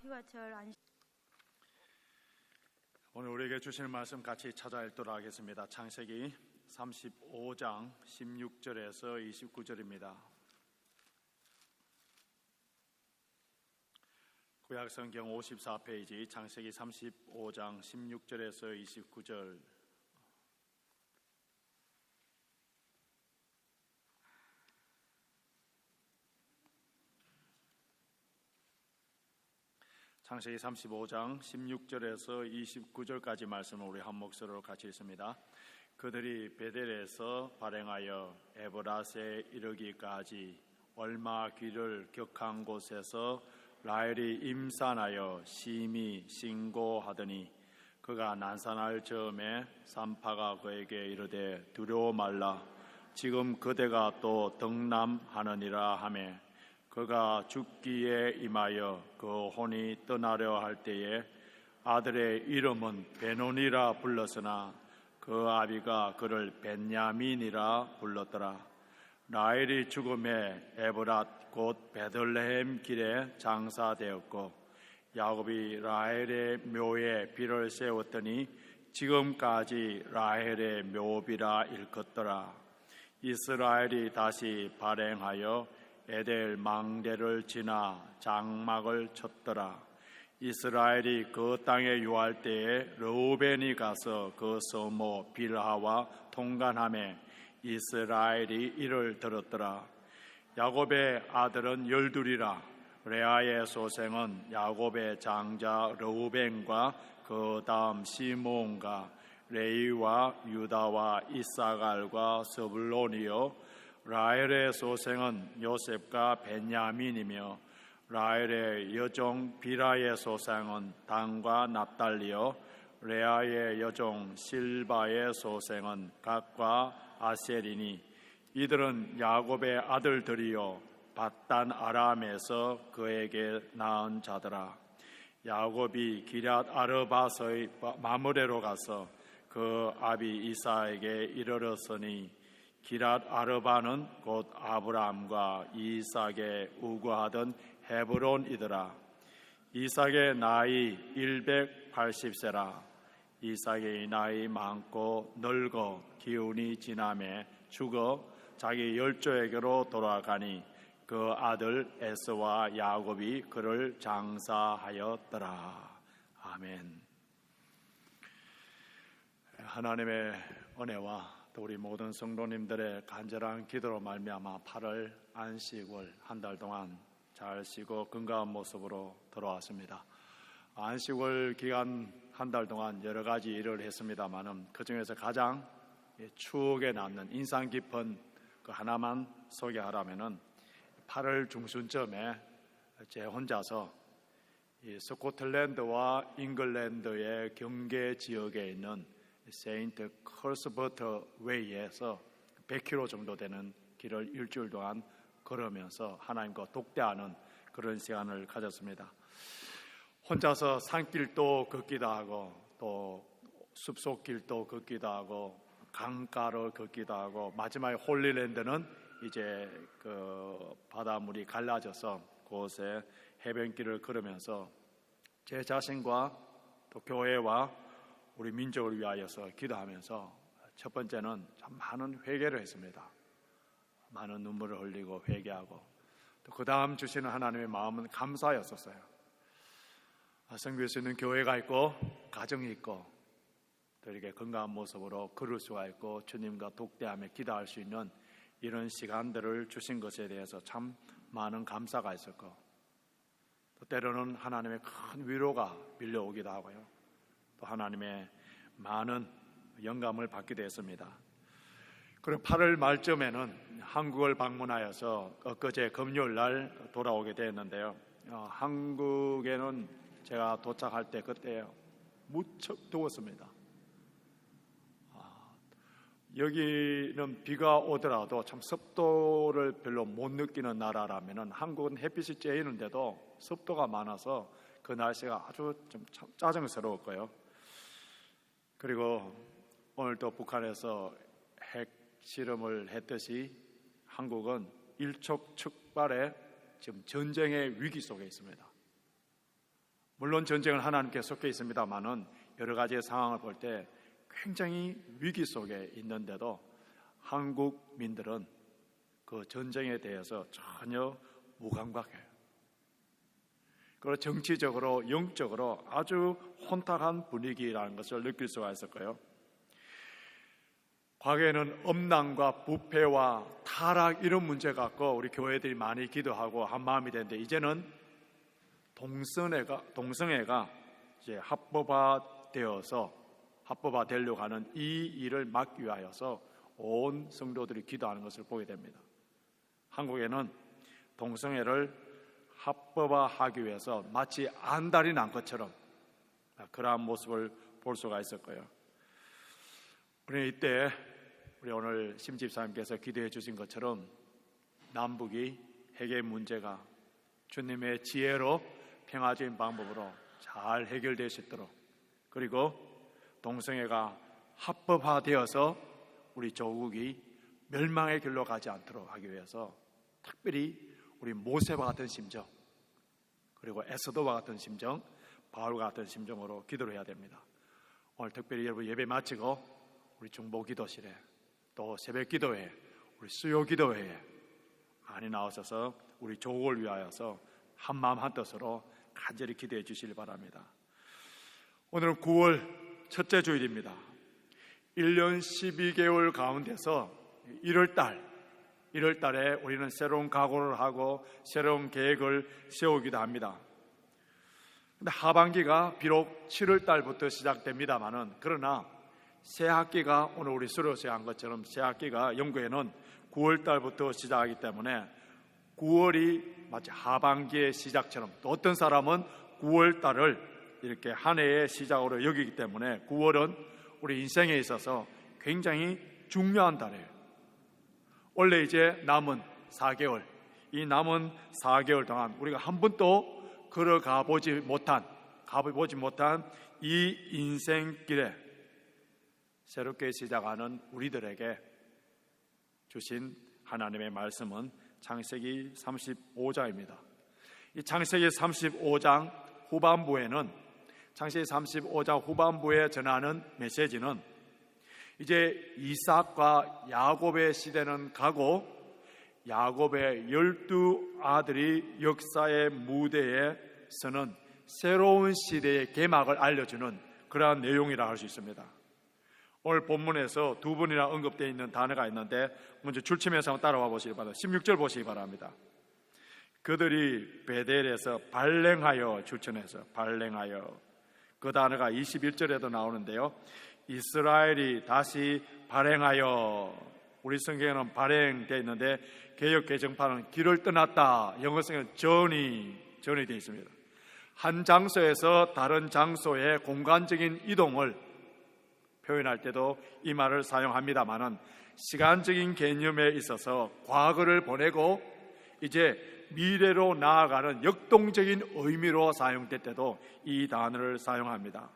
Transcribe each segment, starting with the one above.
휴가철 오늘 우리에게 주시는 말씀 같이 찾아 읽도록 하겠습니다. 창세기 35장 16절에서 29절입니다. 구약성경 54페이지 창세기 35장 16절에서 29절. 창세기 35장 16절에서 29절까지 말씀을 우리 한 목소리로 같이 읽습니다. 그들이 베델에서 발행하여 에브라스에 이르기까지 얼마 길을 격한 곳에서 라헬이 임산하여 심히 신고하더니 그가 난산할 즈음에 산파가 그에게 이르되 두려워 말라 지금 그대가 또 덕남하느니라 하매 그가 죽기에 임하여 그 혼이 떠나려 할 때에 아들의 이름은 베논이라 불렀으나 그 아비가 그를 벤야민이라 불렀더라. 라헬이 죽음에 에브랏 곧 베들레헴 길에 장사되었고 야곱이 라헬의 묘에 비를 세웠더니 지금까지 라헬의 묘비라 일컫더라. 이스라엘이 다시 발행하여 에델 망대를 지나 장막을 쳤더라. 이스라엘이 그 땅에 유할 때에 르우벤이 가서 그 서모 빌하와 통간하매 이스라엘이 이를 들었더라. 야곱의 아들은 12이라. 레아의 소생은 야곱의 장자 르우벤과 그 다음 시몬과 레위와 유다와 이사갈과 스불론이요 라헬의 소생은 요셉과 벤야민이며 라헬의 여종 비라의 소생은 단과 납달리요 레아의 여종 실바의 소생은 갓과 아셀이니 이들은 야곱의 아들들이요 밧단 아람에서 그에게 낳은 자더라. 야곱이 기럇 아르밧의 마므레로 가서 그 아비 이삭에게 이르렀으니 기럇 아르바는 곧 아브람과 이삭의 우거하던 헤브론이더라. 이삭의 나이 180세라. 이삭의 나이 많고 늙어 기운이 지남에 죽어 자기 열조에게로 돌아가니 그 아들 에서와 야곱이 그를 장사하였더라. 아멘. 하나님의 은혜와 또 우리 모든 성도님들의 간절한 기도로 말미암아 8월 안식월 한 달 동안 잘 쉬고 건강한 모습으로 돌아왔습니다. 안식월 기간 한 달 동안 여러 가지 일을 했습니다만은 그 중에서 가장 추억에 남는 인상 깊은 그 하나만 소개하라면은 8월 중순쯤에 제 혼자서 이 스코틀랜드와 잉글랜드의 경계 지역에 있는 세인트 컬스버터 웨이에서 100km 정도 되는 길을 일주일 동안 걸으면서 하나님과 독대하는 그런 시간을 가졌습니다. 혼자서 산길도 걷기도 하고 또 숲속길도 걷기도 하고 강가를 걷기도 하고 마지막에 홀리랜드는 이제 그 바닷물이 갈라져서 그곳에 해변길을 걸으면서 제 자신과 또 교회와 우리 민족을 위하여서 기도하면서 첫 번째는 참 많은 회개를 했습니다. 많은 눈물을 흘리고 회개하고 또 그 다음 주시는 하나님의 마음은 감사였었어요. 섬길 수 있는 교회가 있고 가정이 있고 또 이렇게 건강한 모습으로 걸을 수가 있고 주님과 독대하며 기도할 수 있는 이런 시간들을 주신 것에 대해서 참 많은 감사가 있었고 또 때로는 하나님의 큰 위로가 밀려오기도 하고요. 또 하나님의 많은 영감을 받기도 했습니다. 그리고 8월 말쯤에는 한국을 방문하여서 엊그제 금요일 날 돌아오게 되었는데요. 한국에는 제가 도착할 때 그때 무척 더웠습니다. 여기는 비가 오더라도 참 습도를 별로 못 느끼는 나라라면은 한국은 햇빛이 쬐이는데도 습도가 많아서 그 날씨가 아주 좀 짜증스러웠고요. 그리고 오늘 또 북한에서 핵 실험을 했듯이 한국은 일촉즉발의 지금 전쟁의 위기 속에 있습니다. 물론 전쟁은 하나님께 속해 있습니다만은 여러 가지의 상황을 볼 때 굉장히 위기 속에 있는데도 한국민들은 그 전쟁에 대해서 전혀 무감각해요. 그리고 정치적으로 영적으로 아주 혼탁한 분위기라는 것을 느낄 수가 있었고요. 과거에는 엄난과 부패와 타락 이런 문제 갖고 우리 교회들이 많이 기도하고 한 마음이 되는데 이제는 동성애가 이제 합법화되려고 하는 이 일을 막기 위하여서 온 성도들이 기도하는 것을 보게 됩니다. 한국에는 동성애를 합법화하기 위해서 마치 안달이 난 것처럼 그러한 모습을 볼 수가 있었고요. 우리 이때 우리 오늘 심집사님께서 기도해 주신 것처럼 남북이 해결 문제가 주님의 지혜로 평화적인 방법으로 잘 해결될 수 있도록, 그리고 동성애가 합법화되어서 우리 조국이 멸망의 길로 가지 않도록 하기 위해서 특별히 우리 모세와 같은 심정, 그리고 에스더와 같은 심정, 바울과 같은 심정으로 기도를 해야 됩니다. 오늘 특별히 여러분 예배 마치고 우리 중보 기도실에 또 새벽 기도회, 우리 수요 기도회에 많이 나오셔서 우리 조국을 위하여서 한마음 한뜻으로 간절히 기도해 주시길 바랍니다. 오늘은 9월 첫째 주일입니다. 1년 12개월 가운데서 1월 달에 우리는 새로운 각오를 하고 새로운 계획을 세우기도 합니다. 근데 하반기가 비록 7월 달부터 시작됩니다만은, 그러나 새 학기가 오늘 우리 수료식 한 것처럼 새 학기가 영국에는 9월 달부터 시작하기 때문에 9월이 마치 하반기의 시작처럼, 또 어떤 사람은 9월 달을 이렇게 한 해의 시작으로 여기기 때문에 9월은 우리 인생에 있어서 굉장히 중요한 달이에요. 원래 이제 남은 4개월, 이 남은 4개월 동안 우리가 한 번도 가보지 못한 이 인생길에 새롭게 시작하는 우리들에게 주신 하나님의 말씀은 창세기 35장입니다. 이 창세기 35장 후반부에는, 창세기 35장 후반부에 전하는 메시지는 이제 이삭과 야곱의 시대는 가고 야곱의 12아들이 역사의 무대에 서는 새로운 시대의 개막을 알려주는 그러한 내용이라 할 수 있습니다. 오늘 본문에서 두 번이나 언급되어 있는 단어가 있는데 먼저 줄치면서 한번 따라와 보시기 바랍니다. 16절 보시기 바랍니다. 그들이 베델에서 발랭하여, 줄쳐내서 발랭하여, 그 단어가 21절에도 나오는데요, 이스라엘이 다시 발행하여, 우리 성경에는 발행되어 있는데 개역 개정판은 길을 떠났다, 영어 성경은 journey 되어 있습니다. 한 장소에서 다른 장소의 공간적인 이동을 표현할 때도 이 말을 사용합니다만은 시간적인 개념에 있어서 과거를 보내고 이제 미래로 나아가는 역동적인 의미로 사용될 때도 이 단어를 사용합니다.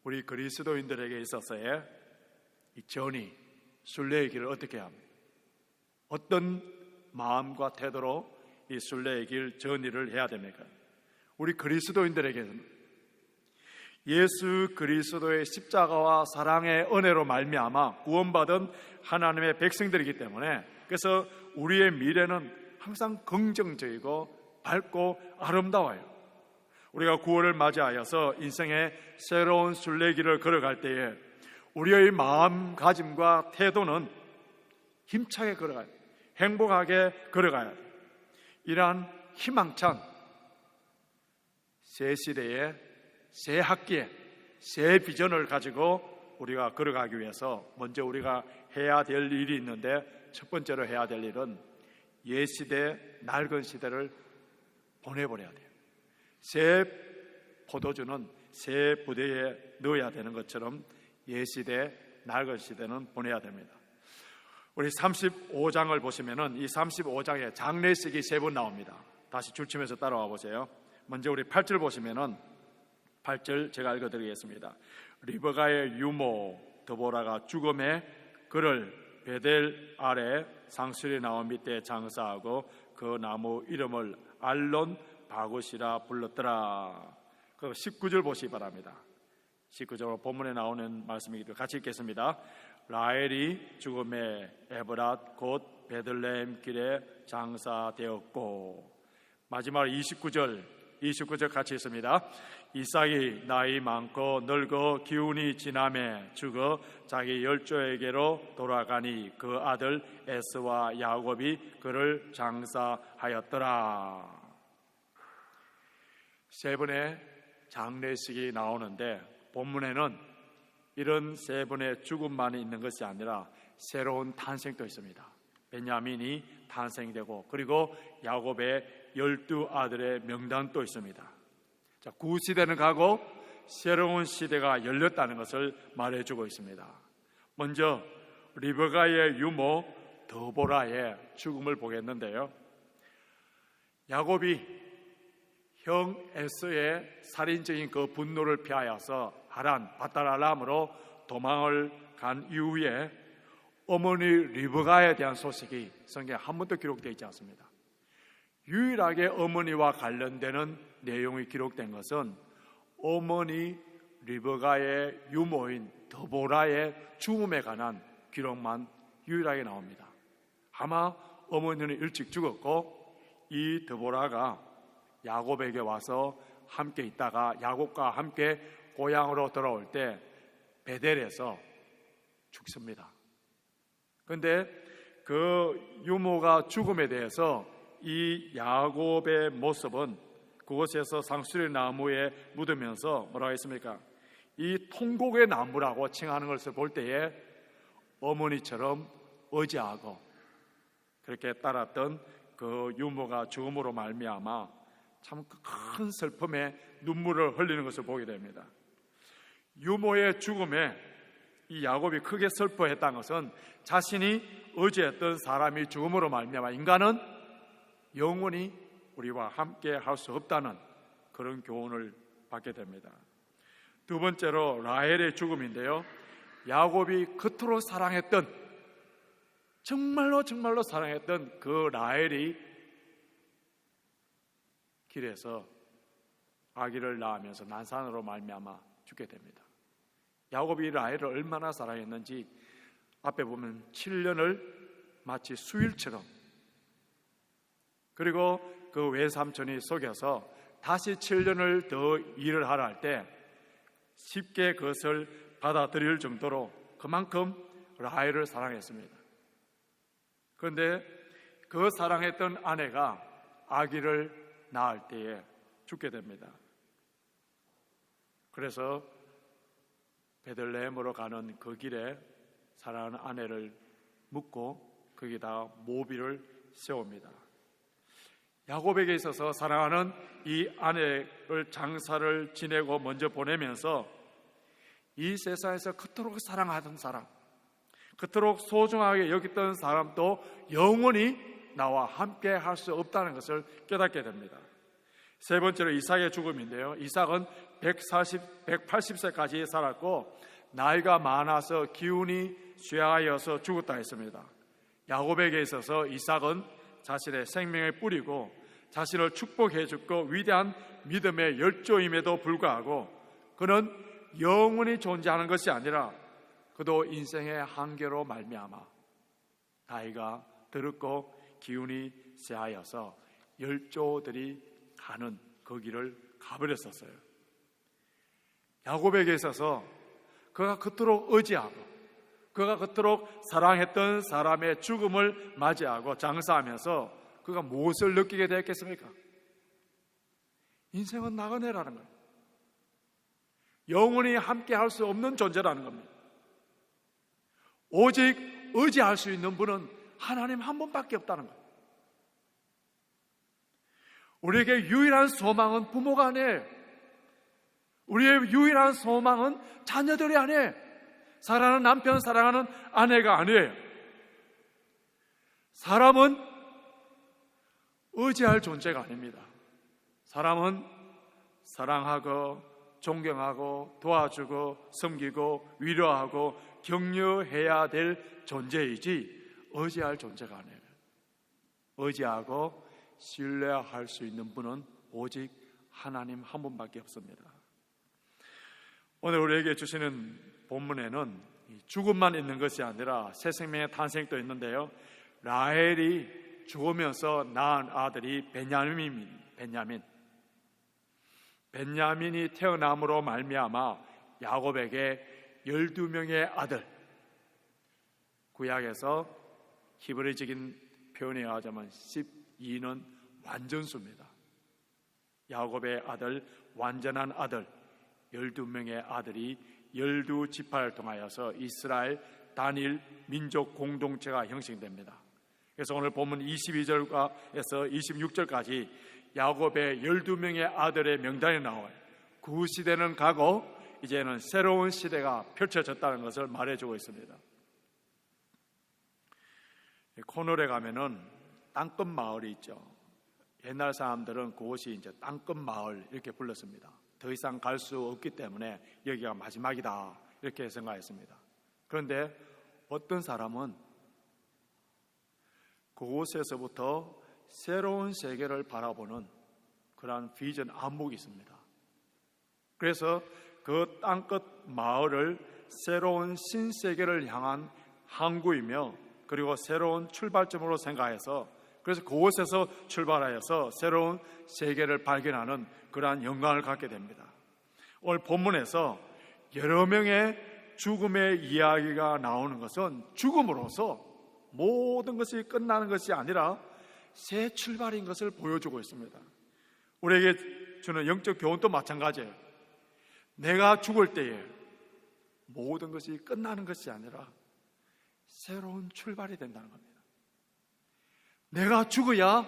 우리 그리스도인들에게 있어서의 이 전이, 순례의 길을 어떻게 합니까? 어떤 마음과 태도로 이 순례의 길 전이를 해야 됩니까? 우리 그리스도인들에게는 예수 그리스도의 십자가와 사랑의 은혜로 말미암아 구원받은 하나님의 백성들이기 때문에, 그래서 우리의 미래는 항상 긍정적이고 밝고 아름다워요. 우리가 9월을 맞이하여서 인생의 새로운 순례길을 걸어갈 때에 우리의 마음가짐과 태도는 힘차게 걸어가야 돼요. 행복하게 걸어가야 돼요. 이러한 희망찬 새 시대의 새 학기에 새 비전을 가지고 우리가 걸어가기 위해서 먼저 우리가 해야 될 일이 있는데, 첫 번째로 해야 될 일은 옛 시대, 낡은 시대를 보내버려야 돼요. 새 포도주는 새 부대에 넣어야 되는 것처럼 옛 시대, 낡은 시대는 보내야 됩니다. 우리 35장을 보시면은 이 35장에 장례식이 3번 나옵니다. 다시 줄치면서 따라와 보세요. 먼저 우리 8절 보시면은 8절 제가 읽어드리겠습니다. 리브가의 유모 드보라가 죽음에 그를 베델 아래 상수리 나무 밑에 장사하고 그 나무 이름을 알론 가굿이라 불렀더라. 그 19절 보시기 바랍니다. 19절 본문에 나오는 말씀이기도 같이 읽겠습니다. 라헬이 죽음에 에브랏 곧 베들레헴 길에 장사되었고, 마지막 29절 같이 있습니다. 이삭이 나이 많고 늙어 기운이 지남에 죽어 자기 열조에게로 돌아가니 그 아들 에서와 야곱이 그를 장사하였더라. 세 번의 장례식이 나오는데 본문에는 이런 세 번의 죽음만이 있는 것이 아니라 새로운 탄생도 있습니다. 베냐민이 탄생되고 그리고 야곱의 12아들의 명단도 있습니다. 자, 구시대는 가고 새로운 시대가 열렸다는 것을 말해주고 있습니다. 먼저 리브가의 유모 드보라의 죽음을 보겠는데요, 야곱이 형 에서의 살인적인 그 분노를 피하여서 하란 바탈알람으로 도망을 간 이후에 어머니 리브가에 대한 소식이 성경에 한 번도 기록되어 있지 않습니다. 유일하게 어머니와 관련되는 내용이 기록된 것은 어머니 리브가의 유모인 드보라의 죽음에 관한 기록만 유일하게 나옵니다. 아마 어머니는 일찍 죽었고 이 드보라가 야곱에게 와서 함께 있다가 야곱과 함께 고향으로 돌아올 때 베델에서 죽습니다. 그런데 그 유모가 죽음에 대해서 이 야곱의 모습은 그곳에서 상수리 나무에 묻으면서 뭐라고 했습니까? 이 통곡의 나무라고 칭하는 것을 볼 때에 어머니처럼 의지하고 그렇게 따랐던 그 유모가 죽음으로 말미암아 참 큰 슬픔에 눈물을 흘리는 것을 보게 됩니다. 유모의 죽음에 이 야곱이 크게 슬퍼했다는 것은 자신이 의지했던 사람이 죽음으로 말미암아 인간은 영원히 우리와 함께 할 수 없다는 그런 교훈을 받게 됩니다. 두 번째로 라헬의 죽음인데요, 야곱이 그토록 사랑했던, 정말로 사랑했던 그 라헬이 길에서 아기를 낳으면서 난산으로 말미암아 죽게 됩니다. 야곱이 라헬을 얼마나 사랑했는지 앞에 보면 7년을 마치 수일처럼, 그리고 그 외삼촌이 속여서 다시 7년을 더 일을 하라 할 때 쉽게 그것을 받아들일 정도로 그만큼 라헬을 사랑했습니다. 그런데 그 사랑했던 아내가 아기를 낳을 때에 죽게 됩니다. 그래서 베들레헴으로 가는 그 길에 사랑하는 아내를 묻고 거기다 모비를 세웁니다. 야곱에게 있어서 사랑하는 이 아내를 장사를 지내고 먼저 보내면서 이 세상에서 그토록 사랑하던 사람, 그토록 소중하게 여겼던 사람도 영원히 나와 함께 할 수 없다는 것을 깨닫게 됩니다. 세 번째로 이삭의 죽음인데요, 이삭은 180세까지 살았고 나이가 많아서 기운이 쇠하여서 죽었다 했습니다. 야곱에게 있어서 이삭은 자신의 생명을 뿌리고 자신을 축복해 주고 위대한 믿음의 열조임에도 불구하고 그는 영원히 존재하는 것이 아니라 그도 인생의 한계로 말미암아 나이가 들었고 기운이 쇠하여서 열조들이 가는 그 길을 가버렸었어요. 야곱에게 있어서 그가 그토록 의지하고 그가 그토록 사랑했던 사람의 죽음을 맞이하고 장사하면서 그가 무엇을 느끼게 되었겠습니까? 인생은 나그네라는 거예요. 영원히 함께 할 수 없는 존재라는 겁니다. 오직 의지할 수 있는 분은 하나님 한 분밖에 없다는 거예요. 우리에게 유일한 소망은 부모가 아니에요. 우리의 유일한 소망은 자녀들이 아니에요. 사랑하는 남편, 사랑하는 아내가 아니에요. 사람은 의지할 존재가 아닙니다. 사람은 사랑하고 존경하고 도와주고 섬기고 위로하고 격려해야 될 존재이지 의지할 존재가 아니에요. 의지하고 신뢰할 수 있는 분은 오직 하나님 한 분밖에 없습니다. 오늘 우리에게 주시는 본문에는 죽음만 있는 것이 아니라 새 생명의 탄생도 있는데요, 라헬이 죽으면서 낳은 아들이 베냐민이 태어남으로 말미암아 야곱에게 12명의 아들, 구약에서 히브리적인 표현에 의하자면 12는 완전수입니다. 야곱의 아들, 완전한 아들 12명의 아들이 12지파를 통하여서 이스라엘 단일 민족 공동체가 형성됩니다. 그래서 오늘 본문 22절에서 26절까지 야곱의 12명의 아들의 명단이 나와요. 그 시대는 가고 이제는 새로운 시대가 펼쳐졌다는 것을 말해주고 있습니다. 코너에 가면은 땅끝 마을이 있죠. 옛날 사람들은 그곳이 이제 땅끝 마을 이렇게 불렀습니다. 더 이상 갈 수 없기 때문에 여기가 마지막이다 이렇게 생각했습니다. 그런데 어떤 사람은 그곳에서부터 새로운 세계를 바라보는 그러한 비전 안목이 있습니다. 그래서 그 땅끝 마을을 새로운 신세계를 향한 항구이며 그리고 새로운 출발점으로 생각해서 그래서 그곳에서 출발하여서 새로운 세계를 발견하는 그러한 영광을 갖게 됩니다. 오늘 본문에서 여러 명의 죽음의 이야기가 나오는 것은 죽음으로써 모든 것이 끝나는 것이 아니라 새 출발인 것을 보여주고 있습니다. 우리에게 주는 영적 교훈도 마찬가지예요. 내가 죽을 때에 모든 것이 끝나는 것이 아니라 새로운 출발이 된다는 겁니다. 내가 죽어야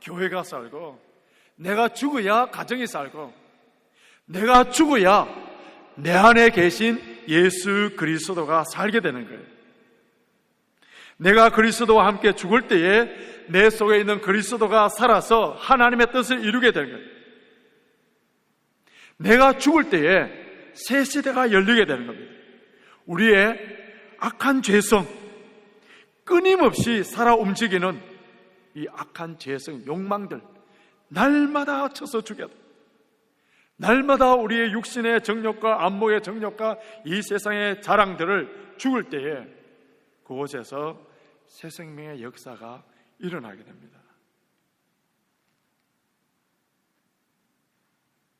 교회가 살고, 내가 죽어야 가정이 살고, 내가 죽어야 내 안에 계신 예수 그리스도가 살게 되는 거예요. 내가 그리스도와 함께 죽을 때에 내 속에 있는 그리스도가 살아서 하나님의 뜻을 이루게 되는 거예요. 내가 죽을 때에 새 시대가 열리게 되는 겁니다. 우리의 악한 죄성, 끊임없이 살아 움직이는 이 악한 죄성, 욕망들 날마다 쳐서 죽여야 돼. 날마다 우리의 육신의 정욕과 안목의 정욕과 이 세상의 자랑들을 죽을 때에 그곳에서 새 생명의 역사가 일어나게 됩니다.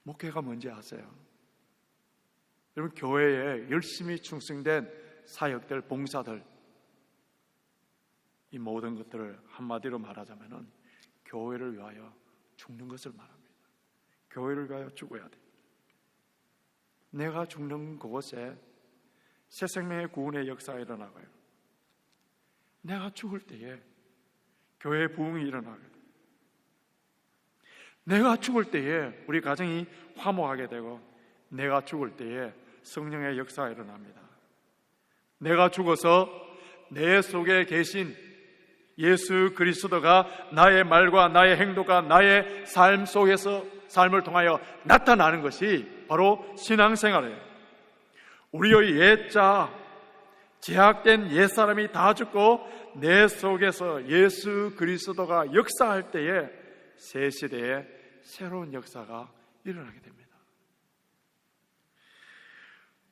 목회가 뭔지 아세요? 여러분, 교회에 열심히 충성된 사역들, 봉사들, 이 모든 것들을 한마디로 말하자면 교회를 위하여 죽는 것을 말합니다. 교회를 위하여 죽어야 돼. 내가 죽는 그곳에 새 생명의 구원의 역사가 일어나고요. 내가 죽을 때에 교회의 부흥이 일어나게 돼. 내가 죽을 때에 우리 가정이 화목하게 되고, 내가 죽을 때에 성령의 역사가 일어납니다. 내가 죽어서 내 속에 계신 예수 그리스도가 나의 말과 나의 행동과 나의 삶 속에서 삶을 통하여 나타나는 것이 바로 신앙생활이에요. 우리의 옛자, 제약된 옛사람이 다 죽고 내 속에서 예수 그리스도가 역사할 때에 새 시대에 새로운 역사가 일어나게 됩니다.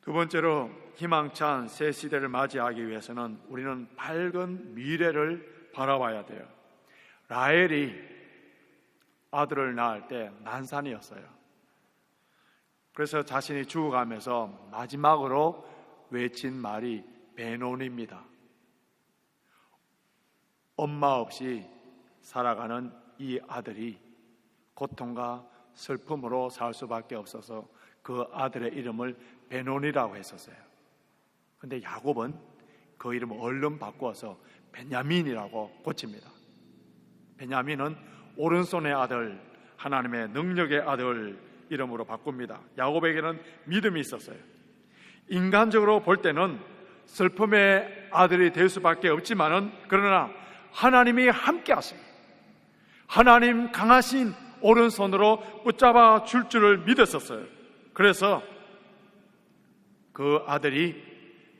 두 번째로 희망찬 새 시대를 맞이하기 위해서는 우리는 밝은 미래를 바라봐야 돼요. 라헬이 아들을 낳을 때 난산이었어요. 그래서 자신이 죽어가면서 마지막으로 외친 말이 베노니입니다. 엄마 없이 살아가는 이 아들이 고통과 슬픔으로 살 수밖에 없어서 그 아들의 이름을 베논이라고 했었어요. 근데 야곱은 그 이름을 얼른 바꾸어서 베냐민이라고 고칩니다. 베냐민은 오른손의 아들, 하나님의 능력의 아들 이름으로 바꿉니다. 야곱에게는 믿음이 있었어요. 인간적으로 볼 때는 슬픔의 아들이 될 수밖에 없지만은, 그러나 하나님이 함께 하십니다. 하나님 강하신 오른손으로 붙잡아 줄 줄을 믿었었어요. 그래서 그 아들이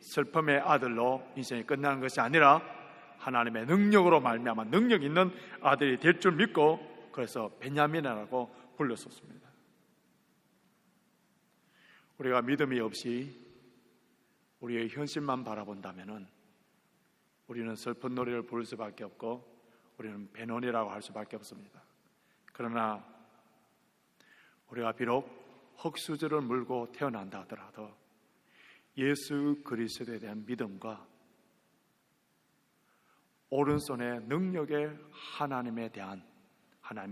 슬픔의 아들로 인생이 끝나는 것이 아니라 하나님의 능력으로 말미암아 능력 있는 아들이 될 줄 믿고, 그래서 베냐민이라고 불렀었습니다. 우리가 믿음이 없이 우리의 현실만 바라본다면 우리는 슬픈 노래를 부를 수밖에 없고 우리는 배론이라고 할 수밖에 없습니다. 그러나 우리가 비록 흙수저를 물고 태어난다 하더라도 예수 그리스도에 대한 믿음과 오른손의 능력의 하나님의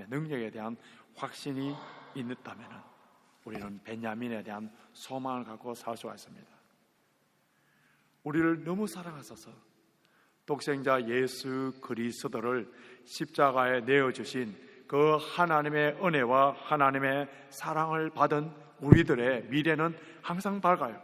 능력에 대한 확신이 있다면 우리는 베냐민에 대한 소망을 갖고 살 수가 있습니다. 우리를 너무 사랑하셔서 독생자 예수 그리스도를 십자가에 내어주신 그 하나님의 은혜와 하나님의 사랑을 받은 우리들의 미래는 항상 밝아요.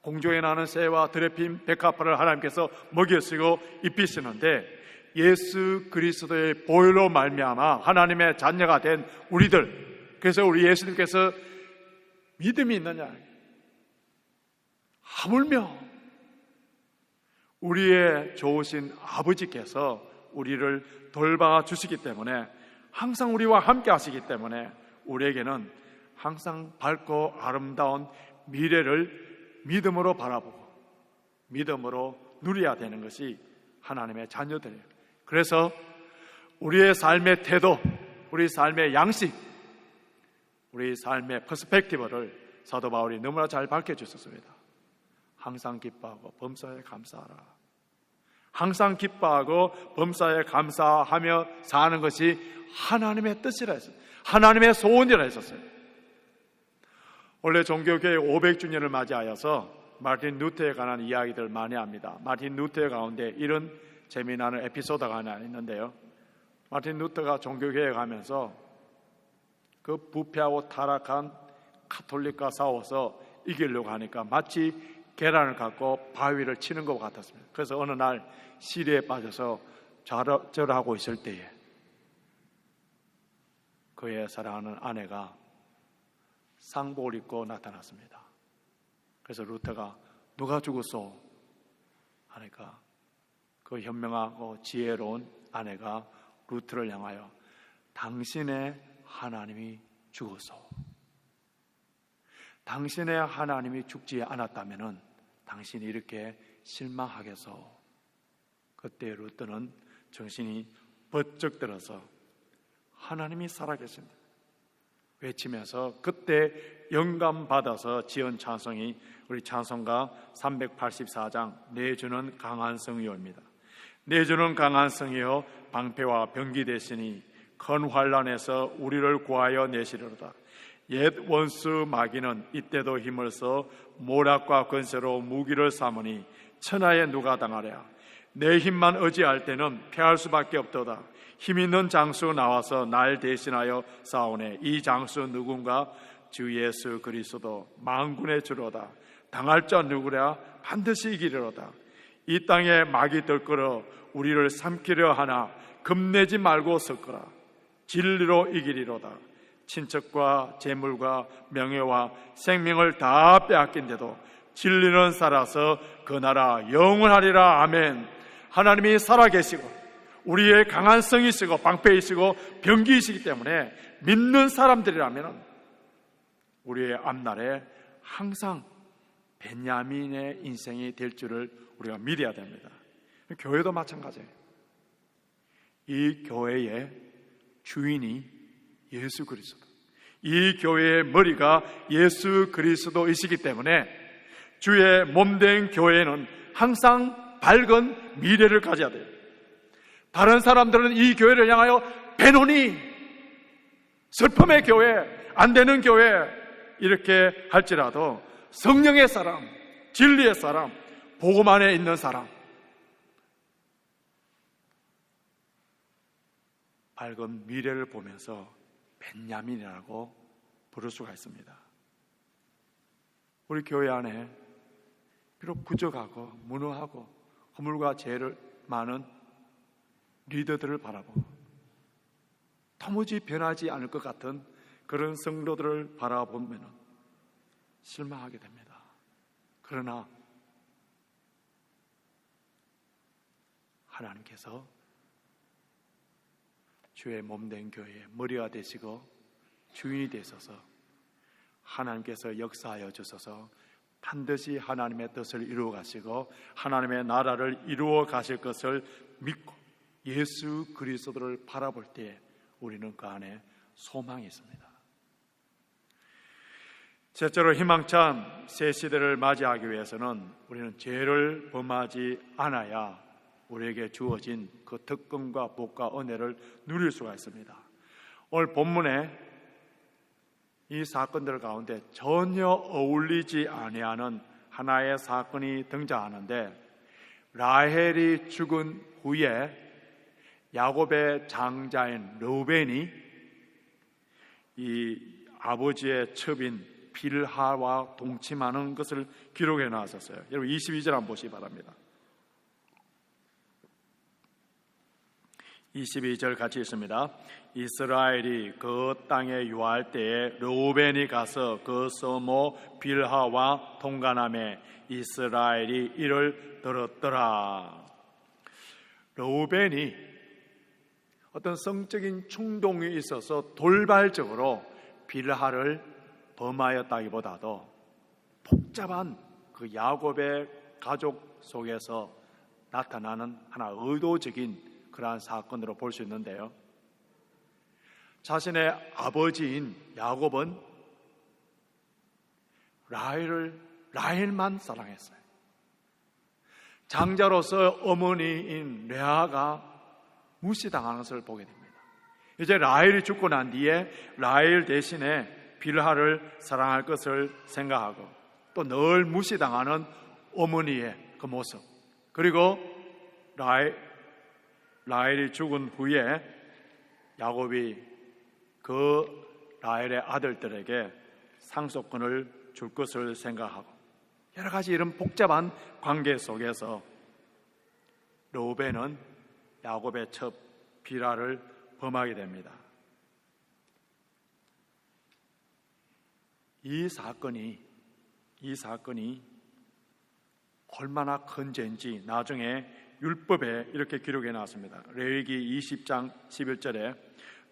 공중에 나는 새와 들에 핀 백합화를 하나님께서 먹이시고 입히시는데 예수 그리스도의 보혈로 말미암아 하나님의 자녀가 된 우리들, 그래서 우리 예수님께서 믿음이 있느냐, 하물며 우리의 좋으신 아버지께서 우리를 돌봐 주시기 때문에, 항상 우리와 함께 하시기 때문에 우리에게는 항상 밝고 아름다운 미래를 믿음으로 바라보고 믿음으로 누려야 되는 것이 하나님의 자녀들이에요. 그래서 우리의 삶의 태도, 우리 삶의 양식, 우리 삶의 퍼스펙티브를 사도 바울이 너무나 잘 밝혀주셨습니다. 항상 기뻐하고 범사에 감사하라. 항상 기뻐하고 범사에 감사하며 사는 것이 하나님의 뜻이라 했어요. 하나님의 소원이라 했었어요. 원래 종교교회 500주년을 맞이하여서 마틴 루터에 관한 이야기들 많이 합니다. 마틴 루터 가운데 이런 재미나는 에피소드가 하나 있는데요. 마틴 루터가 종교교회에 가면서 그 부패하고 타락한 가톨릭과 싸워서 이기려고 하니까 마치 계란을 갖고 바위를 치는 것 같았습니다. 그래서 어느 날 시리에 빠져서 절하고 있을 때에 그의 사랑하는 아내가 상복을 입고 나타났습니다. 그래서 루터가 누가 죽었소? 하니까 그 현명하고 지혜로운 아내가 루터를 향하여 당신의 하나님이 죽었소. 당신의 하나님이 죽지 않았다면 당신이 이렇게 실망하겠소. 그때 루터는 정신이 번쩍 들어서 하나님이 살아계신다 외치면서 그때 영감 받아서 지은 찬송이 우리 찬송가 384장 내주는 강한 성이요입니다. 내주는 강한 성이요 방패와 병기 되시니 큰 환난에서 우리를 구하여 내시리로다. 옛 원수 마귀는 이때도 힘을 써 모략과 권세로 무기를 삼으니 천하에 누가 당하랴. 내 힘만 의지할 때는 패할 수밖에 없도다. 힘 있는 장수 나와서 날 대신하여 싸우네. 이 장수 누군가? 주 예수 그리스도 만군의 주로다. 당할 자 누구랴? 반드시 이기리로다. 이 땅에 마귀 들끓어 우리를 삼키려 하나 겁내지 말고 섰거라. 진리로 이기리로다. 친척과 재물과 명예와 생명을 다 빼앗긴데도 진리는 살아서 그 나라 영원하리라. 아멘. 하나님이 살아계시고 우리의 강한 성이시고 방패이시고 병기이시기 때문에 믿는 사람들이라면 우리의 앞날에 항상 베냐민의 인생이 될 줄을 우리가 믿어야 됩니다. 교회도 마찬가지예요. 이 교회의 주인이 예수 그리스도, 이 교회의 머리가 예수 그리스도이시기 때문에 주의 몸된 교회는 항상 밝은 미래를 가져야 돼요. 다른 사람들은 이 교회를 향하여 배노니 슬픔의 교회, 안 되는 교회 이렇게 할지라도 성령의 사람, 진리의 사람, 복음 안에 있는 사람, 밝은 미래를 보면서 벤야민이라고 부를 수가 있습니다. 우리 교회 안에 비록 부족하고 무능하고 허물과 죄를 많은 리더들을 바라보고 도무지 변하지 않을 것 같은 그런 성도들을 바라보면 실망하게 됩니다. 그러나 하나님께서 주의 몸된 교회의 머리가 되시고 주인이 되셔서 하나님께서 역사하여 주셔서 반드시 하나님의 뜻을 이루어 가시고 하나님의 나라를 이루어 가실 것을 믿고 예수 그리스도를 바라볼 때 우리는 그 안에 소망이 있습니다. 셋째로, 희망찬 새 시대를 맞이하기 위해서는 우리는 죄를 범하지 않아야 우리에게 주어진 그 특권과 복과 은혜를 누릴 수가 있습니다. 오늘 본문에 이 사건들 가운데 전혀 어울리지 아니하는 하나의 사건이 등장하는데, 라헬이 죽은 후에 야곱의 장자인 르우벤이 이 아버지의 첩인 빌하와 동침하는 것을 기록해 놨었어요. 여러분 22절 한번 보시기 바랍니다. 22절 같이 있습니다. 이스라엘이 그 땅에 유할 때에 르우벤이 가서 그 서모 빌하와 동간하매 이스라엘이 이를 들었더라. 르우벤이 어떤 성적인 충동이 있어서 돌발적으로 빌하를 범하였다기보다도 복잡한 그 야곱의 가족 속에서 나타나는 하나 의도적인 그러한 사건으로 볼 수 있는데요, 자신의 아버지인 야곱은 라헬만 사랑했어요. 장자로서 어머니인 레아가 무시당하는 것을 보게 됩니다. 이제 라헬이 죽고 난 뒤에 라헬 대신에 빌하를 사랑할 것을 생각하고 또 늘 무시당하는 어머니의 그 모습, 그리고 라헬이 죽은 후에 야곱이 그 라헬의 아들들에게 상속권을 줄 것을 생각하고 여러 가지 이런 복잡한 관계 속에서 르우벤은 야곱의 첩 빌하를 범하게 됩니다. 이 사건이 얼마나 큰 죄인지 나중에 율법에 이렇게 기록해 놨습니다. 레위기 20장 11절에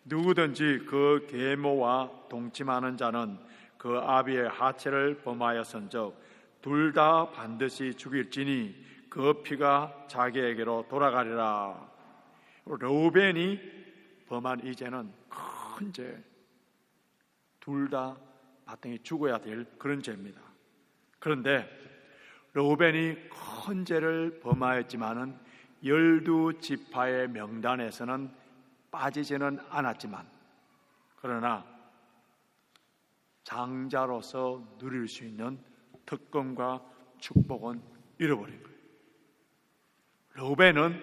누구든지 그 계모와 동침하는 자는 그 아비의 하체를 범하였은즉 둘 다 반드시 죽일지니 그 피가 자기에게로 돌아가리라. 르우벤이 범한 이 죄는 큰 죄, 둘 다 마땅히 죽어야 될 그런 죄입니다. 그런데 르우벤이 큰 죄를 범하였지만은 12지파의 명단에서는 빠지지는 않았지만, 그러나 장자로서 누릴 수 있는 특권과 축복은 잃어버린 거예요. 르우벤은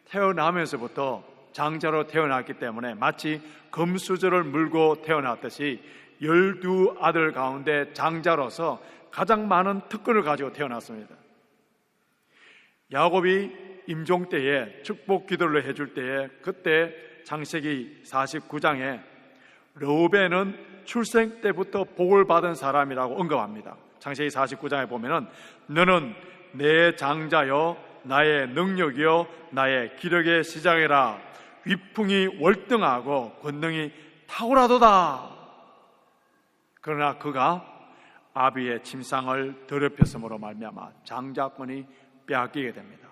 태어나면서부터 장자로 태어났기 때문에 마치 금수저를 물고 태어났듯이 12아들 가운데 장자로서 가장 많은 특권을 가지고 태어났습니다. 야곱이 임종 때에 축복 기도를 해줄 때에 그때 창세기 49장에 르우벤은 출생 때부터 복을 받은 사람이라고 언급합니다. 창세기 49장에 보면은 너는 내 장자여 나의 능력이여 나의 기력의 시작이라 위풍이 월등하고 권능이 탁월하도다. 그러나 그가 아비의 침상을 더럽혔음으로 말미암아 장자권이 빼앗기게 됩니다.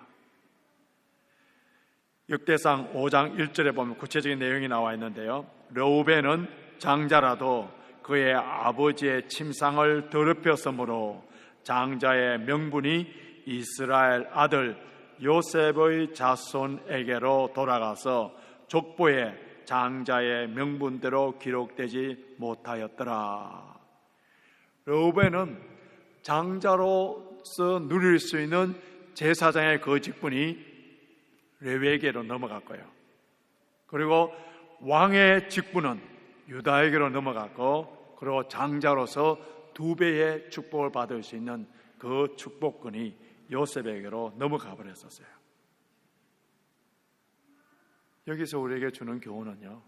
역대상 5장 1절에 보면 구체적인 내용이 나와 있는데요, 르우벤은 장자라도 그의 아버지의 침상을 더럽혔으므로 장자의 명분이 이스라엘 아들 요셉의 자손에게로 돌아가서 족보에 장자의 명분대로 기록되지 못하였더라. 르우벤은 장자로서 누릴 수 있는 제사장의 그 직분이 레위에게로 넘어갔고요, 그리고 왕의 직분은 유다에게로 넘어갔고, 그리고 장자로서 2배의 축복을 받을 수 있는 그 축복권이 요셉에게로 넘어가 버렸었어요. 여기서 우리에게 주는 교훈은요,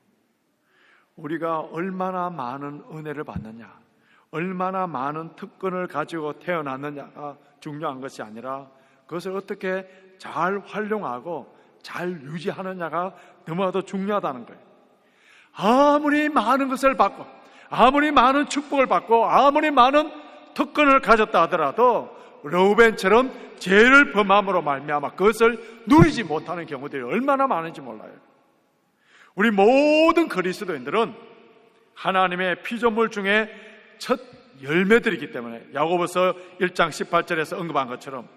우리가 얼마나 많은 은혜를 받느냐, 얼마나 많은 특권을 가지고 태어났느냐가 중요한 것이 아니라 그것을 어떻게 잘 활용하고 잘 유지하느냐가 너무나도 중요하다는 거예요. 아무리 많은 것을 받고 아무리 많은 축복을 받고 아무리 많은 특권을 가졌다 하더라도 르우벤처럼 죄를 범함으로 말미암아 그것을 누리지 못하는 경우들이 얼마나 많은지 몰라요. 우리 모든 그리스도인들은 하나님의 피조물 중에 첫 열매들이기 때문에 야고보서 1장 18절에서 언급한 것처럼,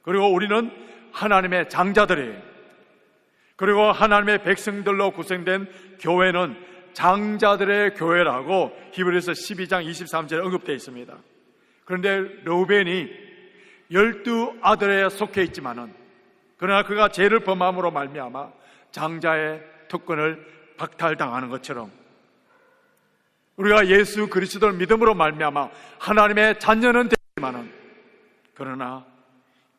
그리고 우리는 하나님의 장자들이에요. 그리고 하나님의 백성들로 구성된 교회는 장자들의 교회라고 히브리서 12장 23절에 언급되어 있습니다. 그런데 르우벤이 12아들에 속해 있지만은, 그러나 그가 죄를 범함으로 말미암아 장자의 특권을 박탈당하는 것처럼 우리가 예수 그리스도를 믿음으로 말미암아 하나님의 자녀는 되지만은, 그러나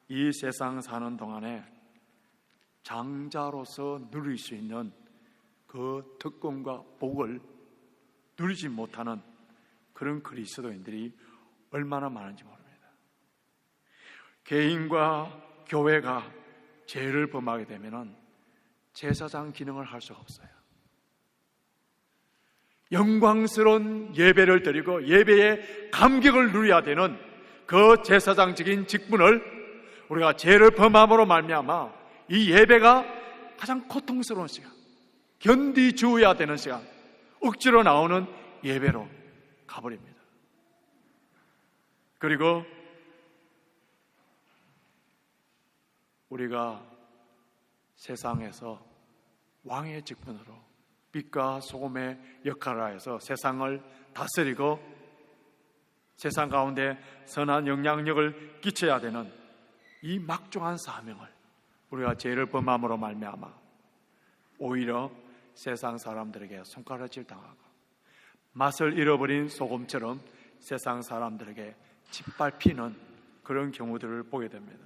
이 세상 사는 동안에 장자로서 누릴 수 있는 그 특권과 복을 누리지 못하는 그런 그리스도인들이 얼마나 많은지 모릅니다. 개인과 교회가 죄를 범하게 되면은 제사장 기능을 할 수가 없어요. 영광스러운 예배를 드리고 예배의 감격을 누려야 되는 그 제사장적인 직분을 우리가 죄를 범함으로 말미암아 이 예배가 가장 고통스러운 시간, 견디주어야 되는 시간, 억지로 나오는 예배로 가버립니다. 그리고 우리가 세상에서 왕의 직분으로 빛과 소금의 역할을 하여서 세상을 다스리고 세상 가운데 선한 영향력을 끼쳐야 되는 이 막중한 사명을 우리가 죄를 범함으로 말미암아 오히려 세상 사람들에게 손가락질 당하고 맛을 잃어버린 소금처럼 세상 사람들에게 짓밟히는 그런 경우들을 보게 됩니다.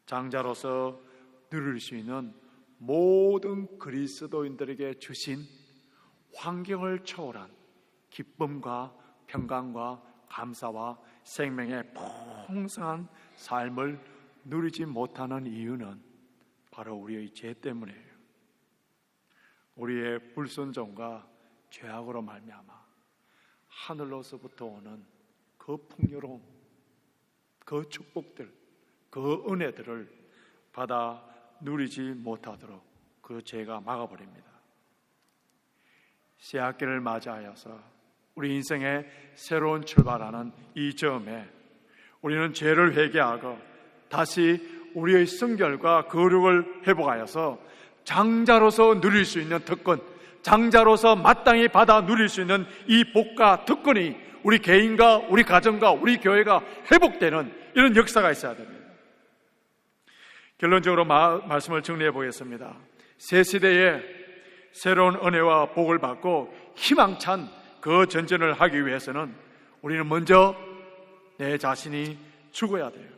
장자로서 누릴 수 있는 모든 그리스도인들에게 주신 환경을 초월한 기쁨과 평강과 감사와 생명의 풍성한 삶을 누리지 못하는 이유는 바로 우리의 죄 때문이에요. 우리의 불순종과 죄악으로 말미암아 하늘로서부터 오는 그 풍요로움, 그 축복들, 그 은혜들을 받아 누리지 못하도록 그 죄가 막아버립니다. 새학기를 맞이하여서 우리 인생의 새로운 출발하는 이 즈음에 우리는 죄를 회개하고 다시 우리의 성결과 거룩을 회복하여서 장자로서 누릴 수 있는 특권, 장자로서 마땅히 받아 누릴 수 있는 이 복과 특권이 우리 개인과 우리 가정과 우리 교회가 회복되는 이런 역사가 있어야 됩니다. 결론적으로 말씀을 정리해 보겠습니다. 새 시대에 새로운 은혜와 복을 받고 희망찬 그 전쟁을 하기 위해서는 우리는 먼저 내 자신이 죽어야 돼요.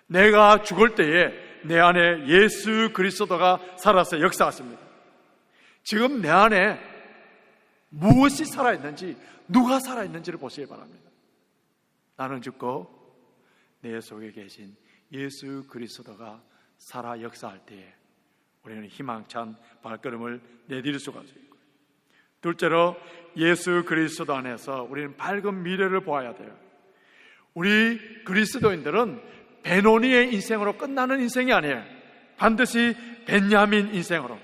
내가 죽을 때에 내 안에 예수 그리스도가 살아서 역사하십니다. 지금 내 안에 무엇이 살아있는지, 누가 살아있는지를 보시기 바랍니다. 나는 죽고 내 속에 계신 예수 그리스도가 살아 역사할 때에 우리는 희망찬 발걸음을 내디딜 수가 있고, 둘째로 예수 그리스도 안에서 우리는 밝은 미래를 보아야 돼요. 우리 그리스도인들은 베노니의 인생으로 끝나는 인생이 아니에요. 반드시 벤야민 인생으로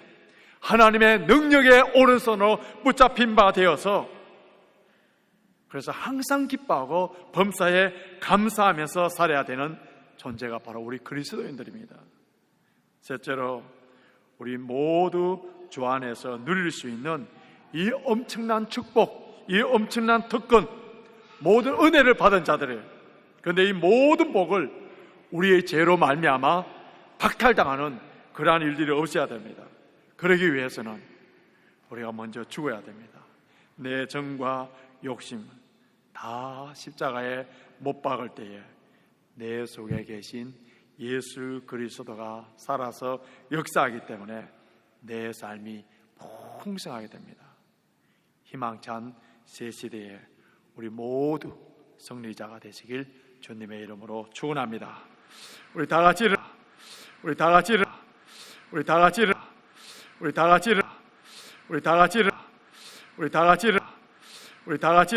하나님의 능력의 오른손으로 붙잡힌 바 되어서, 그래서 항상 기뻐하고 범사에 감사하면서 살아야 되는 존재가 바로 우리 그리스도인들입니다. 셋째로 우리 모두 주 안에서 누릴 수 있는 이 엄청난 축복, 이 엄청난 특권, 모든 은혜를 받은 자들이에요. 그런데 이 모든 복을 우리의 죄로 말미암아 박탈당하는 그러한 일들이 없어야 됩니다. 그러기 위해서는 우리가 먼저 죽어야 됩니다. 내 정과 욕심 다 십자가에 못 박을 때에 내 속에 계신 예수 그리스도가 살아서 역사하기 때문에 내 삶이 풍성하게 됩니다. 희망찬 새 시대에 우리 모두 승리자가 되시길 주님의 이름으로 축원합니다. 우리 다 같이 우리 다 같이